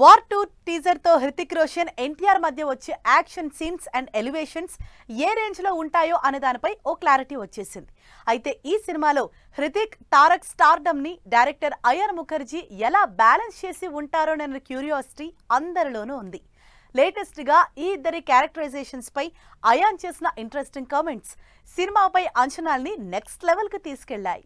War 2 teaser తో హృతిక్ రోషన్ ఎన్టీఆర్ మధ్య వచ్చే action scenes and elevations A range లో ఉంటాయో అనే దానిపై ఓ క్లారిటీ వచ్చేసింది. అయితే ఈ సినిమాలో హృతిక్ తారక్ స్టార్డమ్ ని డైరెక్టర్ అయాన్ ముఖర్జీ ఎలా బ్యాలెన్స్ చేసి ఉంటారోనన్న క్యూరియాసిటీ అందరిలోనూ ఉంది. లేటెస్ట్ గా ఈ ఇద్దరి క్యారెక్టరైజేషన్స్ పై అయాన్ చేసిన ఇంట్రెస్టింగ్ కామెంట్స్ సినిమాపై అంచనాల్ని నెక్స్ట్ లెవెల్ కు తీసుకెళ్లాయి.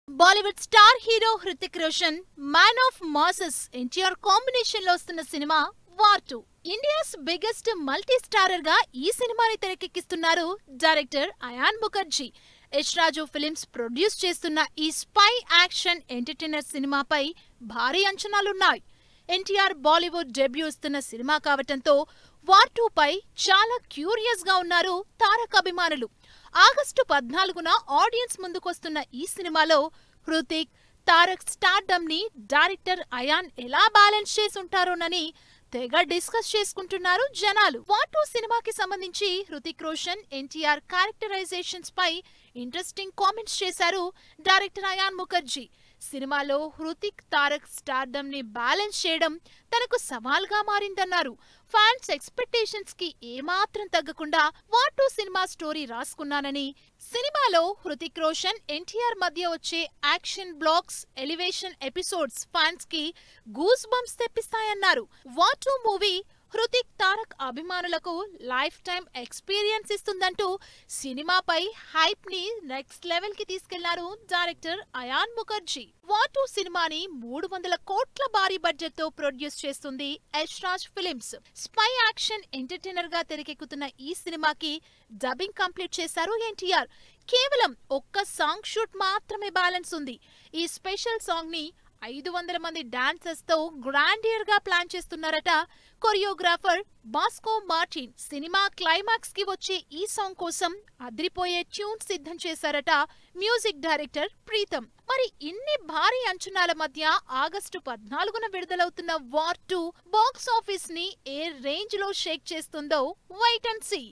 Bollywood star hero Hrithik Roshan man of masses NTR combination లో వస్తున్న సినిమా War 2. India's biggest multi starrer గా ఈ సినిమాని తెరకెక్కిస్తున్నారు director Ayan Mukerji. Yash Raj films produce చేస్తున్న ఈ స్పై యాక్షన్ ఎంటర్టైనర్ సినిమాపై భారీ అంచనాలున్నాయి. ఎన్టీఆర్ బాలీవుడ్ డెబ్యూ ఇస్తున్న సినిమా కావటంతో వార్ 2 పై చాలా క్యూరియస్ గా ఉన్నారు తారక్ అభిమానులు. ఆగస్టు 14న ఆడియన్స్ ముందుకొస్తున్న ఈ సినిమాలో హృతిక్ తారక్ స్టార్డమ్ ని డైరెక్టర్ అయాన్ ఎలా బ్యాలెన్స్ చేసి ఉంటారోనని తెగ డిస్కస్ చేసుకుంటున్నారు జనాలు. వార్ 2 సినిమాకి సంబంధించి హృతిక్ రోషన్ ఎన్టీఆర్ క్యారెక్టరైజేషన్స్ పై ఇంట్రెస్టింగ్ కామెంట్స్ చేశారు డైరెక్టర్ అయాన్ ముఖర్జీ. సినిమాలో హృతిక్ తారక్ స్టార్డమ్ ని బ్యాలెన్స్ చేయడం తనకు సవాల్గా మారిందన్నారు. ఫ్యాన్స్ ఎక్స్పెక్టేషన్స్ కి ఏమాత్రం తగ్గకుండా వార్ 2 సినిమా స్టోరీ రాసుకున్నానని, సినిమాలో హృతిక్ రోషన్ ఎన్టీఆర్ మధ్య వచ్చే action blocks, elevation episodes fans కి గూస్ బంప్స్ తెప్పిస్తాయన్నారు. వార్ 2 మూవీ హృతిక్ తారక్ అభిమానులకు లైఫ్ టైం ఎక్స్పీరియన్స్ ఇస్తుందంటూ సినిమాపై హైప్ ని నెక్స్ట్ లెవెల్ కి తీసుకెళ్లారు డైరెక్టర్ అయాన్ ముఖర్జీ. వార్ 2 సినిమాని 300 కోట్ల భారీ బడ్జెట్ తో ప్రొడ్యూస్ చేస్తుంది Yash Raj films. Spy action entertainer గా తెరకెక్కుతున్న ఈ సినిమాకి డబ్బింగ్ కంప్లీట్ చేశారు ఎన్టీఆర్. కేవలం ఒక్క సాంగ్ షూట్ మాత్రమే బ్యాలెన్స్ ఉంది. ఈ స్పెషల్ సాంగ్ ని 500 మంది డాన్సర్స్ తో గ్రాండియర్ గా ప్లాన్ చేస్తున్నారట choreographer Bosco Martin. Cinema climax కి వచ్చే ఈ సాంగ్ కోసం అదిరిపోయే ట్యూన్ సిద్ధం చేశారట మ్యూజిక్ డైరెక్టర్ ప్రీతం. మరి ఇన్ని భారీ అంచనాల మధ్య ఆగస్టు 14న విడుదలవుతున్న వార్ 2 బాక్స్ ఆఫీస్ ని ఏ రేంజ్ లో షేక్ చేస్తుందో వెయిట్ అండ్ సీ.